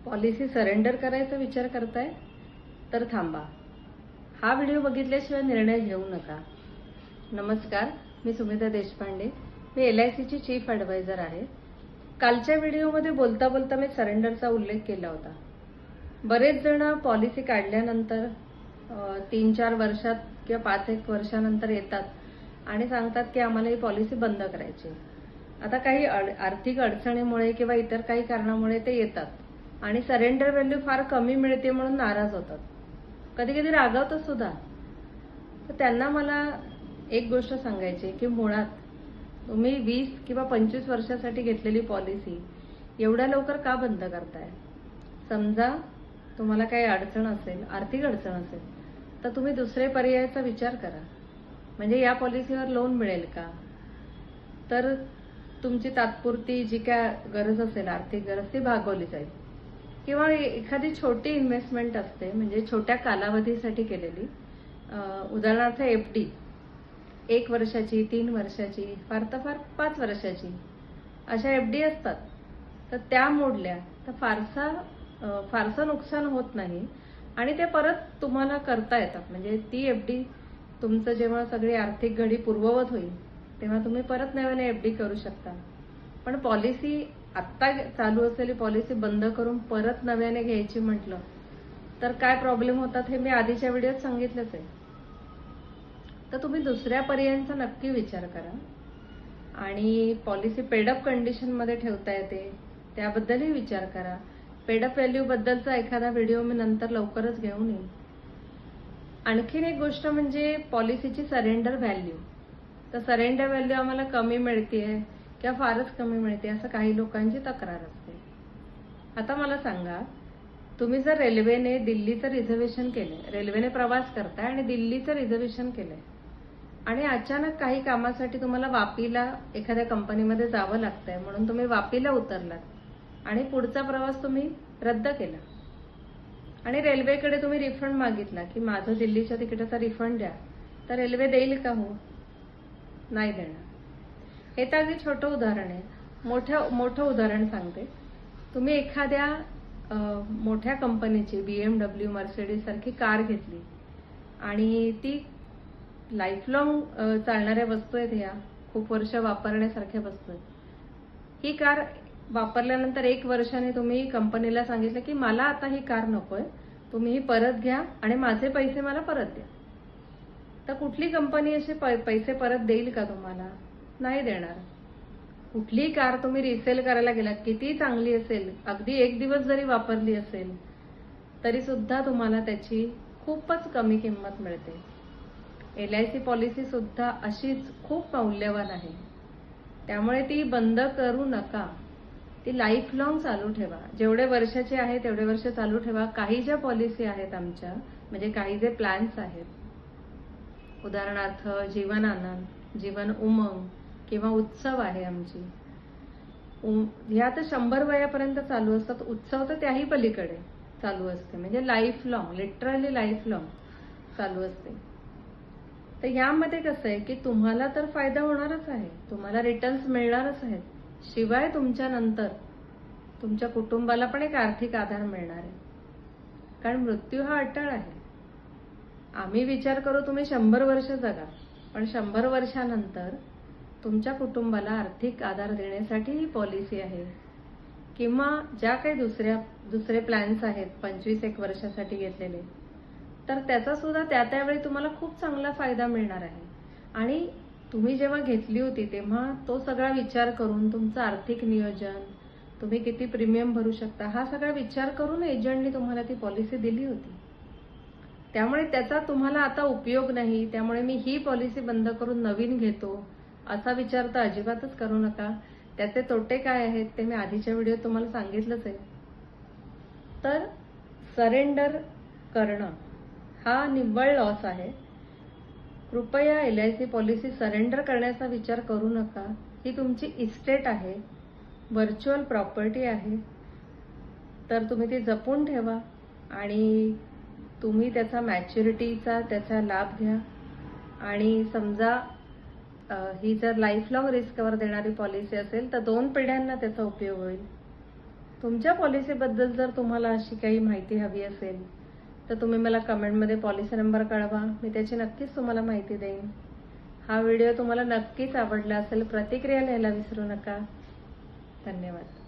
Policy surrender करायचा विचार करताय तर थांबा. हा व्हिडिओ बघितल्याशिवाय निर्णय घेऊ नका. नमस्कार, मी सुमिता देशपांडे. मी LICची चीफ ॲडवायझर आहे. कालच्या व्हिडिओमध्ये बोलता बोलता मी सरेंडरचा उल्लेख केला होता. बरेच जण पॉलिसी काढल्यानंतर 3-4 वर्षात किंवा 5-1 वर्षानंतर येतात आणि सांगतात की आम्हाला ही पॉलिसी बंद करायची. आता काही आर्थिक अडचणीमुळे किंवा इतर काही कारणामुळे ते येतात आणि सरेंडर व्हॅल्यू फार कमी मिळते म्हणून नाराज होतात. कधी कधी रागावतात सुद्धा. तर त्यांना मला एक गोष्ट सांगायची की मुळात तुम्ही 20 किंवा 25 वर्षासाठी घेतलेली पॉलिसी एवढ्या लवकर का बंद करताय? समजा तुम्हाला काही अडचण असेल, आर्थिक अडचण असेल, तर तुम्ही दुसरे पर्यायाचा विचार करा. म्हणजे या पॉलिसीवर लोन मिळेल का? तर तुमची तात्पुरती जी काय गरज असेल, आर्थिक गरज, ती भागवली जाईल. किंवा एखादी छोटी इन्व्हेस्टमेंट असते, म्हणजे छोट्या कालावधीसाठी केलेली, उदाहरणार्थ FD 1 वर्षाची, 3 वर्षाची, फार तर फार 5 वर्षाची अशा FD असतात. तर त्या मोडल्या तर फारसं नुकसान होत नाही आणि ते परत तुम्हाला करता येतात. म्हणजे ती FD तुमचं जेव्हा सगळी आर्थिक घडी पूर्ववत होईल तेव्हा तुम्ही परत नव्याने FD करू शकता. पण पॉलिसी आत्ता चालू असलेली पॉलिसी बंद करून परत नव्याने घ्यायची म्हटलं तर काय प्रॉब्लेम होतात हे मी आधीच्या व्हिडिओत सांगितलंच आहे. तर तुम्ही दुसऱ्या पर्यायांचा नक्की विचार करा आणि पॉलिसी पेडअप कंडिशनमध्ये ठेवता येते त्याबद्दलही विचार करा. पेडअप व्हॅल्यू बद्दलचा एखादा व्हिडिओ मी नंतर लवकरच घेऊन येईन. आणखीन एक गोष्ट म्हणजे पॉलिसीची सरेंडर व्हॅल्यू. तर सरेंडर व्हॅल्यू आम्हाला कमी मिळतेय किंवा फारच कमी मिळते असं काही लोकांची तक्रार असते. आता मला सांगा, तुम्ही जर रेल्वेने दिल्लीचं रिझर्वेशन केलंय, रेल्वेने प्रवास करताय आणि दिल्लीचं रिझर्वेशन केलंय आणि अचानक काही कामासाठी तुम्हाला वापीला एखाद्या कंपनीमध्ये जावं लागतंय म्हणून तुम्ही वापीला उतरलात आणि पुढचा प्रवास तुम्ही रद्द केला आणि रेल्वेकडे तुम्ही रिफंड मागितला की माझं दिल्लीच्या तिकिटाचा रिफंड द्या, तर रेल्वे देईल का? हो, नाही देणार. हे तर अगदी छोटं उदाहरण आहे. मोठं उदाहरण सांगते. तुम्ही एखाद्या मोठ्या कंपनीची BMW, मर्सिडीज सारखी कार घेतली आणि ती लाईफ लॉंग चालणाऱ्या वस्तू आहेत, ह्या खूप वर्ष वापरण्यासारख्या वस्तू आहेत. ही कार वापरल्यानंतर 1 वर्षाने तुम्ही कंपनीला सांगितलं की मला आता ही कार नकोय, तुम्ही ही परत घ्या आणि माझे पैसे मला परत द्या. तर कुठली कंपनी असे पैसे परत देईल का तुम्हाला? नाही देणार. कुठलीही कार तुम्ही रिसेल करायला गेलात, किती चांगली असेल, अगदी 1 दिवस जरी वापरली असेल तरी सुद्धा तुम्हाला त्याची खूपच कमी किंमत मिळते. LIC पॉलिसी सुद्धा अशीच खूप मौल्यवान आहे. त्यामुळे ती बंद करू नका. ती लाईफ लॉंग चालू ठेवा. जेवढे वर्षाचे आहे तेवढे वर्ष चालू ठेवा. काही ज्या पॉलिसी आहेत आमच्या, म्हणजे काही जे प्लॅन्स आहेत, उदाहरणार्थ जीवन आनंद, जीवन उमंग किंवा उत्सव आहे आमची, ह्या तर 100 वयापर्यंत चालू असतात. उत्सव तर त्याही पलीकडे चालू असते. म्हणजे life long, literally life long चालू असते. तर ह्यामध्ये कसं आहे की तुम्हाला तर फायदा होणारच आहे, तुम्हाला रिटर्न्स मिळणारच आहेत, शिवाय तुमच्या नंतर तुमच्या कुटुंबाला पण एक आर्थिक आधार मिळणार आहे. कारण मृत्यू हा अटळ आहे. आम्ही विचार करू तुम्ही 100 वर्ष जगा, पण 100 वर्षानंतर तुमच्या कुटुंबाला आर्थिक आधार देण्यासाठी ही पॉलिसी आहे. किंवा ज्या काही दुसरे प्लॅन्स आहेत 25-1 वर्षासाठी घेतलेले, तर त्याचा सुद्धा त्यावेळी तुम्हाला खूप चांगला फायदा मिळणार आहे. आणि तुम्ही जेव्हा घेतली होती तेव्हा तो सगळा विचार करून तुमचं आर्थिक नियोजन, तुम्ही किती प्रीमियम भरू शकता, हा सगळा विचार करून एजंटनी तुम्हाला ती पॉलिसी दिली होती. त्यामुळे त्याचा तुम्हाला आता उपयोग नाही, त्यामुळे मी ही पॉलिसी बंद करून नवीन घेतो असा विचार तर अजिबातच करू नका. त्याचे तोटे काय आहेत ते मी आधीच्या व्हिडिओत तुम्हाला सांगितलंच आहे. तर सरेंडर करणं हा निव्वळ लॉस आहे. कृपया LIC पॉलिसी सरेंडर करण्याचा विचार करू नका. ही तुमची इस्टेट आहे, व्हर्च्युअल प्रॉपर्टी आहे. तर तुम्ही ती जपून ठेवा आणि तुम्ही त्याचा मॅच्युरिटीचा त्याचा लाभ घ्या. आणि समजा ही जर लाईफ लॉंग रिस्क कव्हर देणारी पॉलिसी असेल तर 2 पिढ्यांना त्याचा उपयोग होईल. तुमच्या पॉलिसीबद्दल जर तुम्हाला अशी काही माहिती हवी असेल तर तुम्ही मला कमेंटमध्ये पॉलिसी नंबर कळवा, मी त्याची नक्कीच तुम्हाला माहिती देईन. हा व्हिडिओ तुम्हाला नक्कीच आवडला असेल, प्रतिक्रिया लिहायला विसरू नका. धन्यवाद.